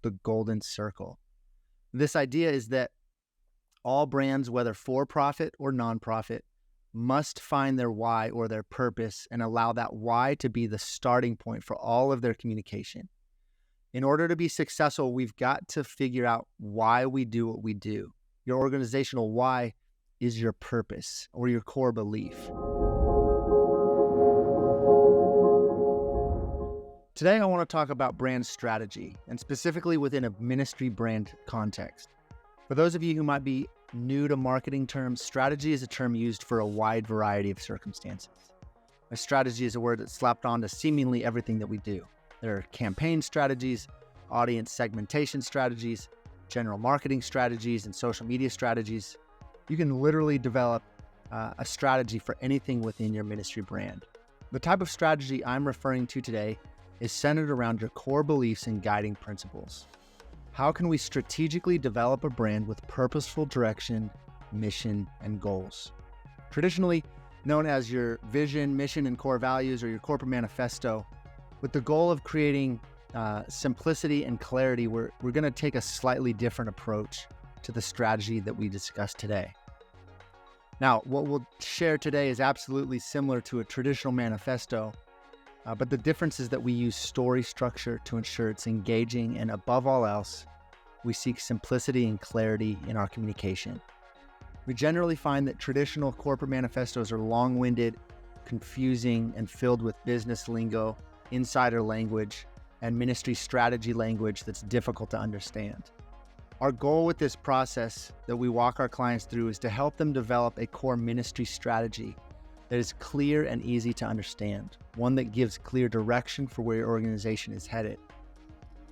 the golden circle. This idea is that all brands, whether for-profit or non-profit, must find their why or their purpose and allow that why to be the starting point for all of their communication. In order to be successful, we've got to figure out why we do what we do. Your organizational why is your purpose or your core belief. Today, I want to talk about brand strategy, and specifically within a ministry brand context. For those of you who might be new to marketing terms, strategy is a term used for a wide variety of circumstances. A strategy is a word that's slapped on to seemingly everything that we do. There are campaign strategies, audience segmentation strategies, general marketing strategies, and social media strategies. You can literally develop a strategy for anything within your ministry brand. The type of strategy I'm referring to today is centered around your core beliefs and guiding principles. How can we strategically develop a brand with purposeful direction, mission, and goals? Traditionally known as your vision, mission, and core values, or your corporate manifesto, with the goal of creating simplicity and clarity, we're going to take a slightly different approach to the strategy that we discussed today. Now, what we'll share today is absolutely similar to a traditional manifesto, but the difference is that we use story structure to ensure it's engaging, and above all else, we seek simplicity and clarity in our communication. We generally find that traditional corporate manifestos are long-winded, confusing, and filled with business lingo, insider language, and ministry strategy language that's difficult to understand. Our goal with this process that we walk our clients through is to help them develop a core ministry strategy that is clear and easy to understand, one that gives clear direction for where your organization is headed.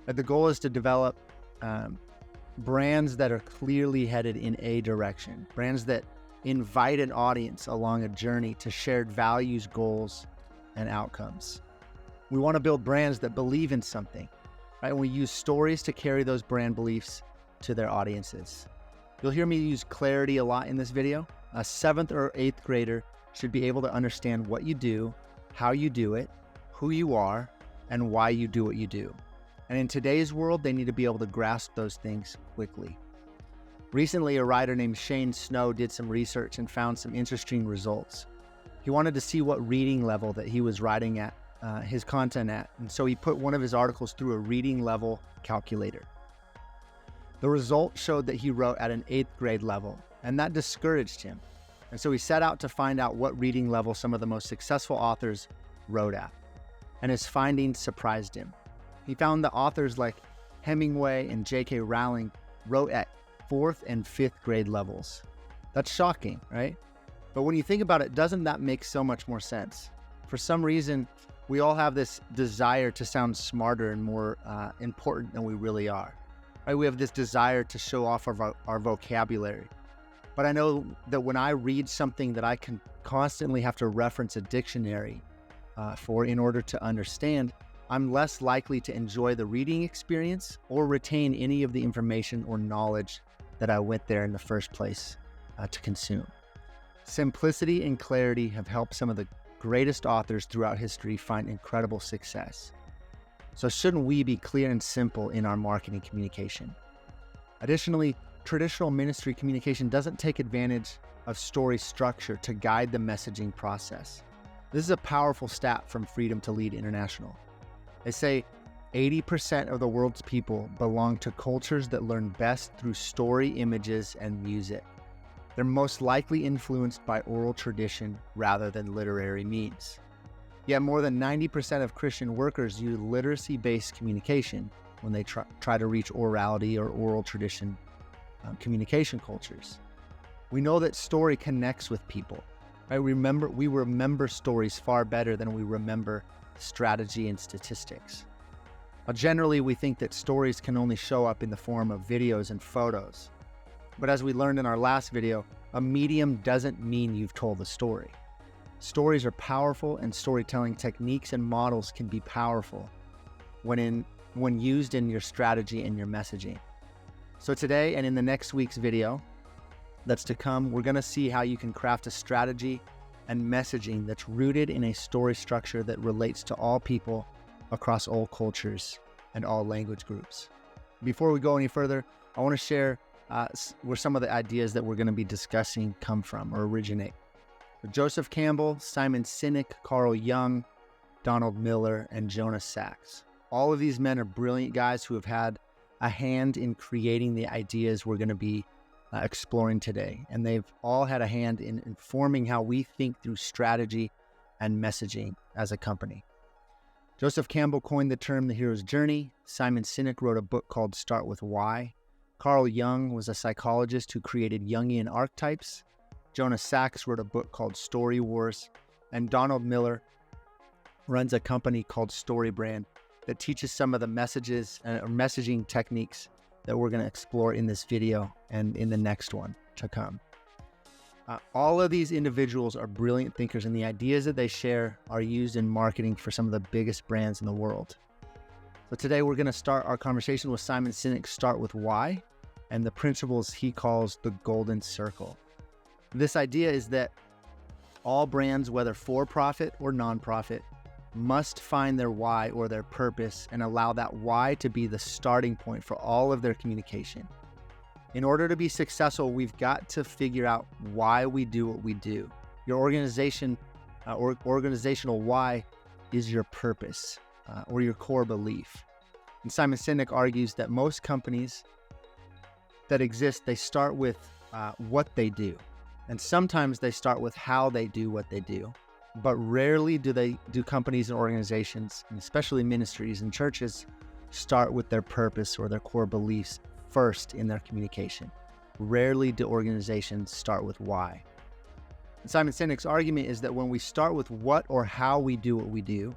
But the goal is to develop brands that are clearly headed in a direction, brands that invite an audience along a journey to shared values, goals, and outcomes. We want to build brands that believe in something, right? And we use stories to carry those brand beliefs to their audiences. You'll hear me use clarity a lot in this video. A 7th or 8th grader should be able to understand what you do, how you do it, who you are, and why you do what you do. And in today's world, they need to be able to grasp those things quickly. Recently, a writer named Shane Snow did some research and found some interesting results. He wanted to see what reading level that he was writing at, his content at, and so he put one of his articles through a reading level calculator. The result showed that he wrote at an 8th grade level, and that discouraged him. And so he set out to find out what reading level some of the most successful authors wrote at, and his findings surprised him. He found that authors like Hemingway and J.K. Rowling wrote at 4th and 5th grade levels. That's shocking, right? But when you think about it, doesn't that make so much more sense? For some reason, we all have this desire to sound smarter and more important than we really are. Right? We have this desire to show off our vocabulary. But I know that when I read something that I can constantly have to reference a dictionary for in order to understand, I'm less likely to enjoy the reading experience or retain any of the information or knowledge that I went there in the first place to consume. Simplicity and clarity have helped some of the greatest authors throughout history find incredible success. So shouldn't we be clear and simple in our marketing communication? Additionally, traditional ministry communication doesn't take advantage of story structure to guide the messaging process. This is a powerful stat from Freedom to Lead International. They say 80% of the world's people belong to cultures that learn best through story, images, and music. They're most likely influenced by oral tradition rather than literary means. Yet more than 90% of Christian workers use literacy-based communication when they try to reach orality or oral tradition communication cultures. We know that story connects with people. Right? We remember stories far better than we remember strategy and statistics. Generally, we think that stories can only show up in the form of videos and photos. But as we learned in our last video, a medium doesn't mean you've told a story. Stories are powerful, and storytelling techniques and models can be powerful when used in your strategy and your messaging. So today and in the next week's video that's to come, we're going to see how you can craft a strategy and messaging that's rooted in a story structure that relates to all people across all cultures and all language groups. Before we go any further, I want to share where some of the ideas that we're going to be discussing come from or originate. Joseph Campbell, Simon Sinek, Carl Jung, Donald Miller, and Jonas Sachs. All of these men are brilliant guys who have had a hand in creating the ideas we're going to be exploring today. And they've all had a hand in informing how we think through strategy and messaging as a company. Joseph Campbell coined the term the hero's journey. Simon Sinek wrote a book called Start With Why. Carl Jung was a psychologist who created Jungian archetypes. Jonas Sachs wrote a book called Story Wars. And Donald Miller runs a company called StoryBrand that teaches some of the messages or messaging techniques that we're going to explore in this video and in the next one to come. All of these individuals are brilliant thinkers, and the ideas that they share are used in marketing for some of the biggest brands in the world. So today we're going to start our conversation with Simon Sinek's Start With Why and the principles he calls the golden circle. This idea is that all brands, whether for-profit or non-profit, must find their why or their purpose and allow that why to be the starting point for all of their communication. In order to be successful, we've got to figure out why we do what we do. Your organization or organizational why is your purpose or your core belief. And Simon Sinek argues that most companies that exist, they start with what they do. And sometimes they start with how they do what they do. But rarely do companies and organizations, and especially ministries and churches, start with their purpose or their core beliefs first in their communication. Rarely do organizations start with why. And Simon Sinek's argument is that when we start with what or how we do what we do,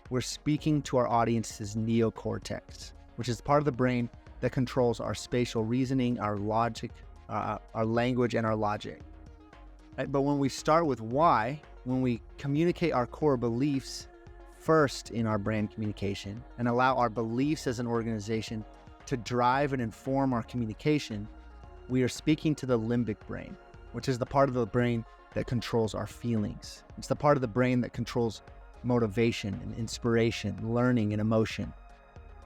we're speaking to our audience's neocortex, which is part of the brain that controls our spatial reasoning, our logic, our language, and our logic. Right? But when we start with why, when we communicate our core beliefs first in our brand communication and allow our beliefs as an organization to drive and inform our communication, we are speaking to the limbic brain, which is the part of the brain that controls our feelings. It's the part of the brain that controls motivation and inspiration, learning and emotion.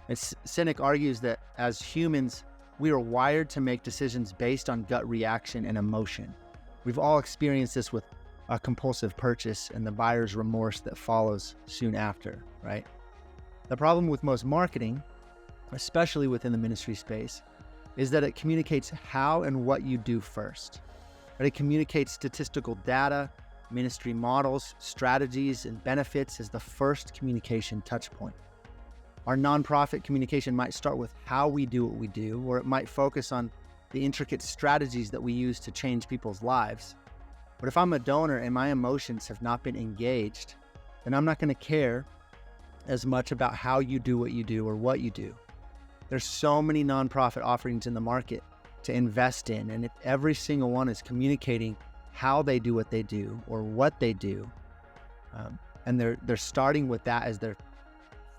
And Sinek argues that as humans, we are wired to make decisions based on gut reaction and emotion. We've all experienced this with a compulsive purchase and the buyer's remorse that follows soon after, right? The problem with most marketing, especially within the ministry space, is that it communicates how and what you do first. But it communicates statistical data, ministry models, strategies, and benefits as the first communication touch point. Our nonprofit communication might start with how we do what we do, or it might focus on the intricate strategies that we use to change people's lives. But if I'm a donor and my emotions have not been engaged, then I'm not going to care as much about how you do what you do or what you do. There's so many nonprofit offerings in the market to invest in, and if every single one is communicating how they do what they do or what they do, and they're starting with that as their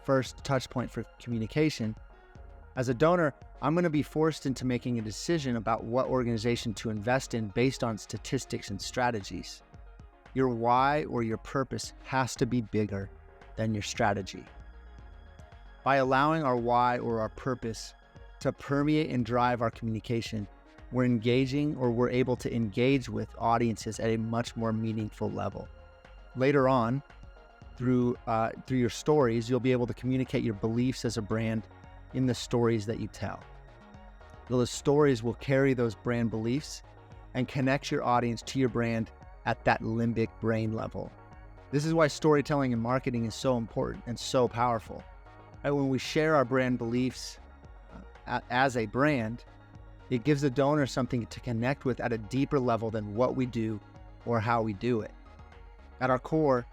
first touch point for communication, as a donor, I'm going to be forced into making a decision about what organization to invest in based on statistics and strategies. Your why or your purpose has to be bigger than your strategy. By allowing our why or our purpose to permeate and drive our communication, we're engaging or we're able to engage with audiences at a much more meaningful level. Later on, through your stories, you'll be able to communicate your beliefs as a brand in the stories that you tell. Those stories will carry those brand beliefs and connect your audience to your brand at that limbic brain level. This is why storytelling and marketing is so important and so powerful. Right? When we share our brand beliefs as a brand, it gives the donor something to connect with at a deeper level than what we do or how we do it. At our core,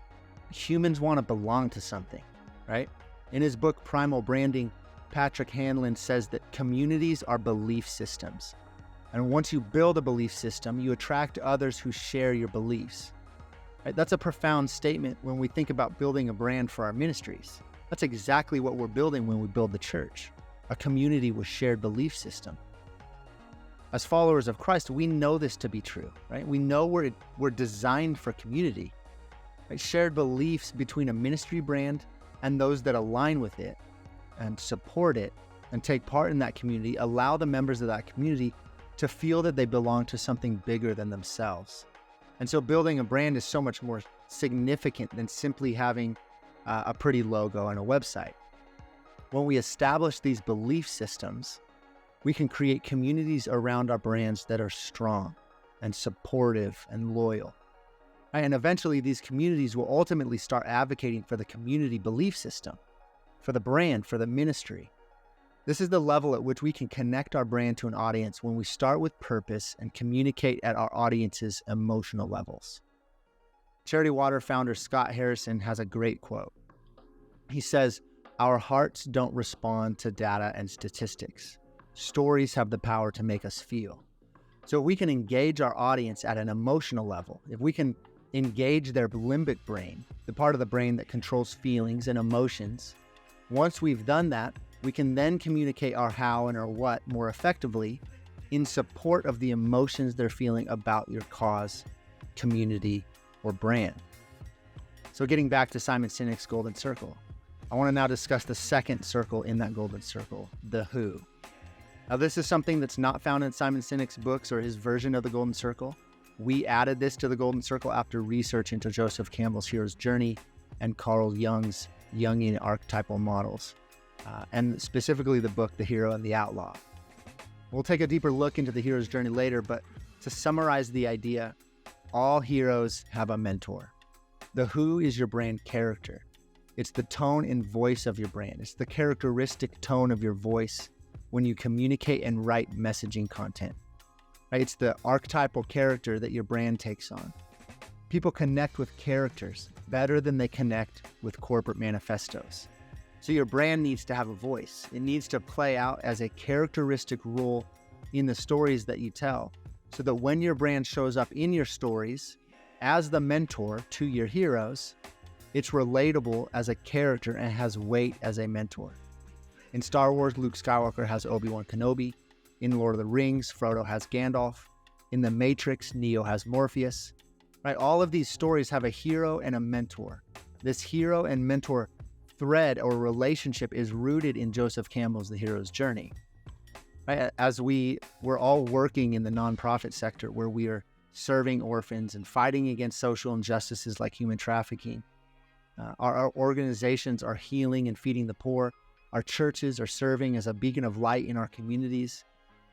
humans want to belong to something, right? In his book, Primal Branding, Patrick Hanlon says that communities are belief systems. And once you build a belief system, you attract others who share your beliefs. Right? That's a profound statement when we think about building a brand for our ministries. That's exactly what we're building when we build the church, a community with shared belief system. As followers of Christ, we know this to be true, right? We know we're designed for community. Right? Shared beliefs between a ministry brand and those that align with it and support it and take part in that community, allow the members of that community to feel that they belong to something bigger than themselves. And so building a brand is so much more significant than simply having a pretty logo and a website. When we establish these belief systems, we can create communities around our brands that are strong and supportive and loyal. And eventually these communities will ultimately start advocating for the community belief system, for the brand, for the ministry. This is the level at which we can connect our brand to an audience when we start with purpose and communicate at our audience's emotional levels. Charity Water founder Scott Harrison has a great quote. He says, "Our hearts don't respond to data and statistics. Stories have the power to make us feel." So if we can engage our audience at an emotional level, if we can engage their limbic brain, the part of the brain that controls feelings and emotions, once we've done that, we can then communicate our how and our what more effectively in support of the emotions they're feeling about your cause, community, or brand. So getting back to Simon Sinek's Golden Circle, I want to now discuss the second circle in that Golden Circle, the who. Now, this is something that's not found in Simon Sinek's books or his version of the Golden Circle. We added this to the Golden Circle after research into Joseph Campbell's Hero's Journey and Carl Jung's Jungian archetypal models, and specifically the book, The Hero and the Outlaw. We'll take a deeper look into the hero's journey later, but to summarize the idea, all heroes have a mentor. The who is your brand character. It's the tone and voice of your brand. It's the characteristic tone of your voice when you communicate and write messaging content. Right? It's the archetypal character that your brand takes on. People connect with characters better than they connect with corporate manifestos. So your brand needs to have a voice. It needs to play out as a characteristic role in the stories that you tell, so that when your brand shows up in your stories as the mentor to your heroes, it's relatable as a character and has weight as a mentor. In Star Wars, Luke Skywalker has Obi-Wan Kenobi. In Lord of the Rings, Frodo has Gandalf. In The Matrix, Neo has Morpheus. Right? All of these stories have a hero and a mentor. This hero and mentor thread or relationship is rooted in Joseph Campbell's The Hero's Journey. Right? As we're all working in the nonprofit sector where we are serving orphans and fighting against social injustices like human trafficking, our organizations are healing and feeding the poor. Our churches are serving as a beacon of light in our communities.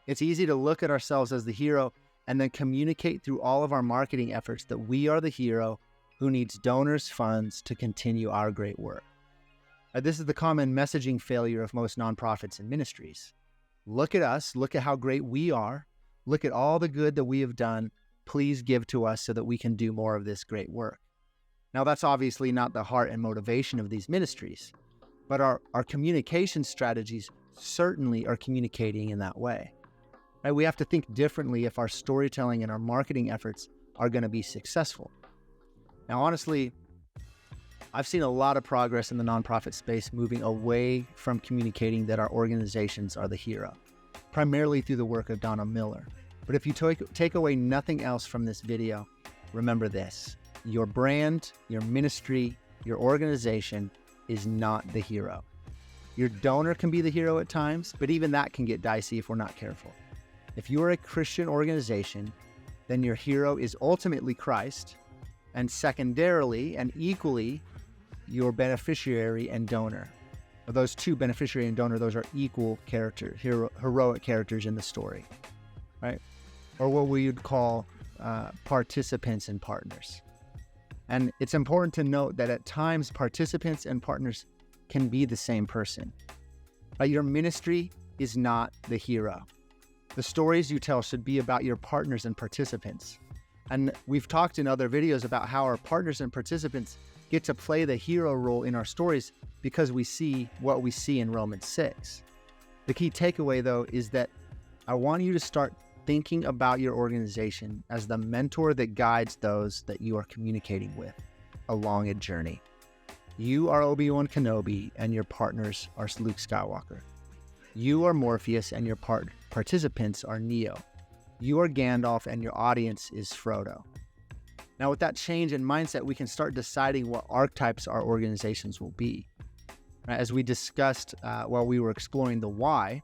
It's easy to look at ourselves as the hero and then communicate through all of our marketing efforts that we are the hero who needs donors' funds to continue our great work. This is the common messaging failure of most nonprofits and ministries. Look at us, look at how great we are, look at all the good that we have done. Please give to us so that we can do more of this great work. Now, that's obviously not the heart and motivation of these ministries, but our communication strategies certainly are communicating in that way. Right? We have to think differently if our storytelling and our marketing efforts are going to be successful. Now, honestly, I've seen a lot of progress in the nonprofit space moving away from communicating that our organizations are the hero, primarily through the work of Donna Miller. But if you take away nothing else from this video, remember this: your brand, your ministry, your organization is not the hero. Your donor can be the hero at times, but even that can get dicey if we're not careful. If you are a Christian organization, then your hero is ultimately Christ, and secondarily and equally, your beneficiary and donor. Those two, beneficiary and donor, those are equal characters, heroic characters in the story, right? Or what we would call participants and partners. And it's important to note that at times, participants and partners can be the same person. Your ministry is not the hero. The stories you tell should be about your partners and participants. And we've talked in other videos about how our partners and participants get to play the hero role in our stories because we see what we see in Romans 6. The key takeaway, though, is that I want you to start thinking about your organization as the mentor that guides those that you are communicating with along a journey. You are Obi-Wan Kenobi and your partners are Luke Skywalker. You are Morpheus and your participants are Neo. You are Gandalf and your audience is Frodo. Now, with that change in mindset, we can start deciding what archetypes our organizations will be. Right? As we discussed while we were exploring the why,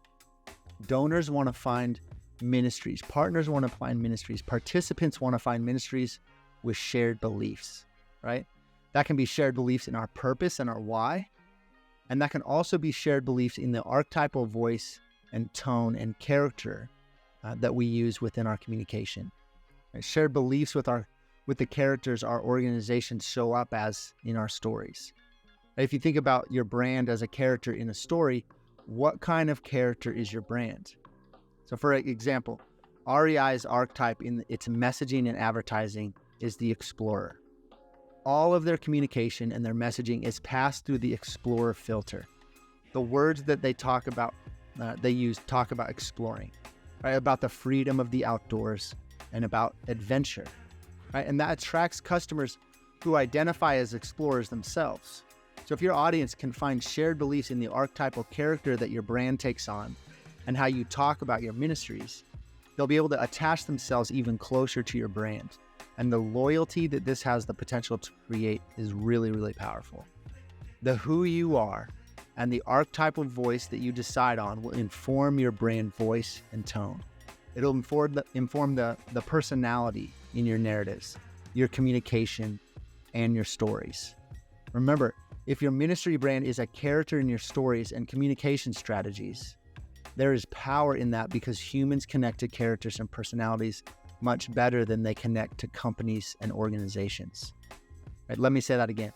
donors want to find ministries, partners want to find ministries, participants want to find ministries with shared beliefs, right? That can be shared beliefs in our purpose and our why, and that can also be shared beliefs in the archetypal voice and tone and character that we use within our communication. Right? Shared beliefs with the characters our organizations show up as in our stories. If you think about your brand as a character in a story, what kind of character is your brand? So for example, REI's archetype in its messaging and advertising is the explorer. All of their communication and their messaging is passed through the explorer filter. The words that they talk about exploring, right? About the freedom of the outdoors and about adventure, right? And that attracts customers who identify as explorers themselves. So if your audience can find shared beliefs in the archetypal character that your brand takes on and how you talk about your ministries, they'll be able to attach themselves even closer to your brand. And the loyalty that this has the potential to create is really, really powerful. The who you are and the archetypal voice that you decide on will inform your brand voice and tone. It'll inform the personality in your narratives, your communication, and your stories. Remember, if your ministry brand is a character in your stories and communication strategies, there is power in that because humans connect to characters and personalities much better than they connect to companies and organizations. Right, let me say that again.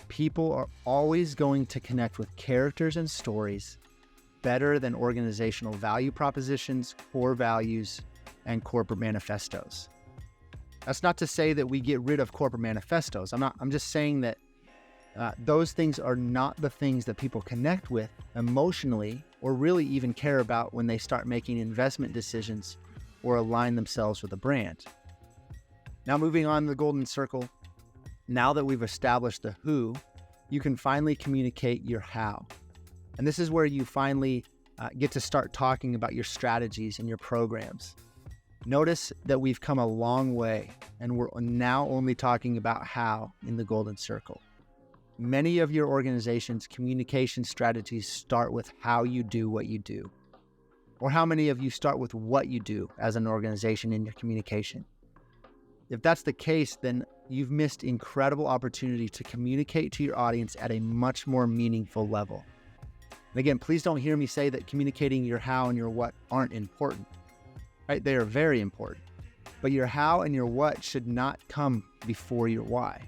People are always going to connect with characters and stories better than organizational value propositions, core values, and corporate manifestos. That's not to say that we get rid of corporate manifestos. I'm just saying that those things are not the things that people connect with emotionally or really even care about when they start making investment decisions or align themselves with a brand. Now moving on to the golden circle, now that we've established the who, you can finally communicate your how. And this is where you finally get to start talking about your strategies and your programs. Notice that we've come a long way and we're now only talking about how in the golden circle. Many of your organization's communication strategies start with how you do what you do. Or how many of you start with what you do as an organization in your communication? If that's the case, then you've missed incredible opportunity to communicate to your audience at a much more meaningful level. And again, please don't hear me say that communicating your how and your what aren't important, right? They are very important, but your how and your what should not come before your why,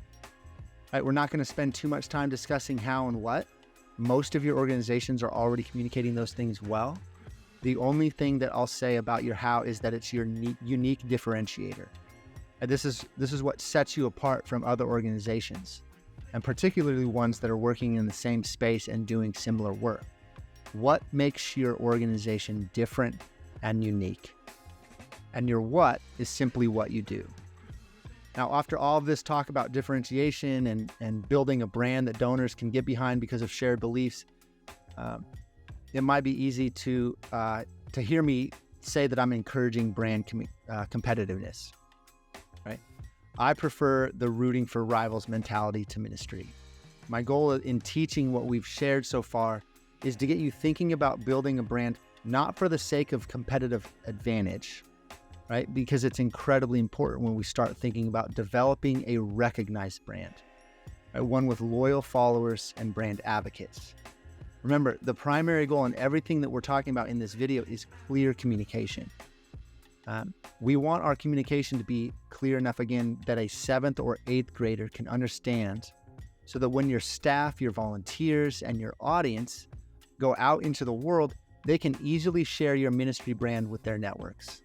right? We're not going to spend too much time discussing how and what. Most of your organizations are already communicating those things well. The only thing that I'll say about your how is that it's your unique differentiator. And this is what sets you apart from other organizations, and particularly ones that are working in the same space and doing similar work. What makes your organization different and unique? And your what is simply what you do. Now, after all of this talk about differentiation and building a brand that donors can get behind because of shared beliefs, it might be easy to hear me say that I'm encouraging brand competitiveness, right? I prefer the rooting for rivals mentality to ministry. My goal in teaching what we've shared so far is to get you thinking about building a brand not for the sake of competitive advantage, right? Because it's incredibly important when we start thinking about developing a recognized brand, right? One with loyal followers and brand advocates. Remember, the primary goal in everything that we're talking about in this video is clear communication. We want our communication to be clear enough, again, that a 7th or 8th grader can understand, so that when your staff, your volunteers, and your audience go out into the world, they can easily share your ministry brand with their networks.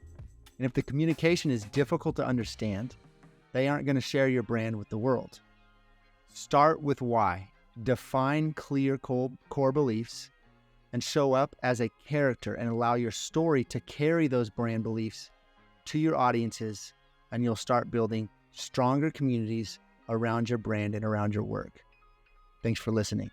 And if the communication is difficult to understand, they aren't going to share your brand with the world. Start with why. Define clear core beliefs and show up as a character and allow your story to carry those brand beliefs to your audiences, and you'll start building stronger communities around your brand and around your work. Thanks for listening.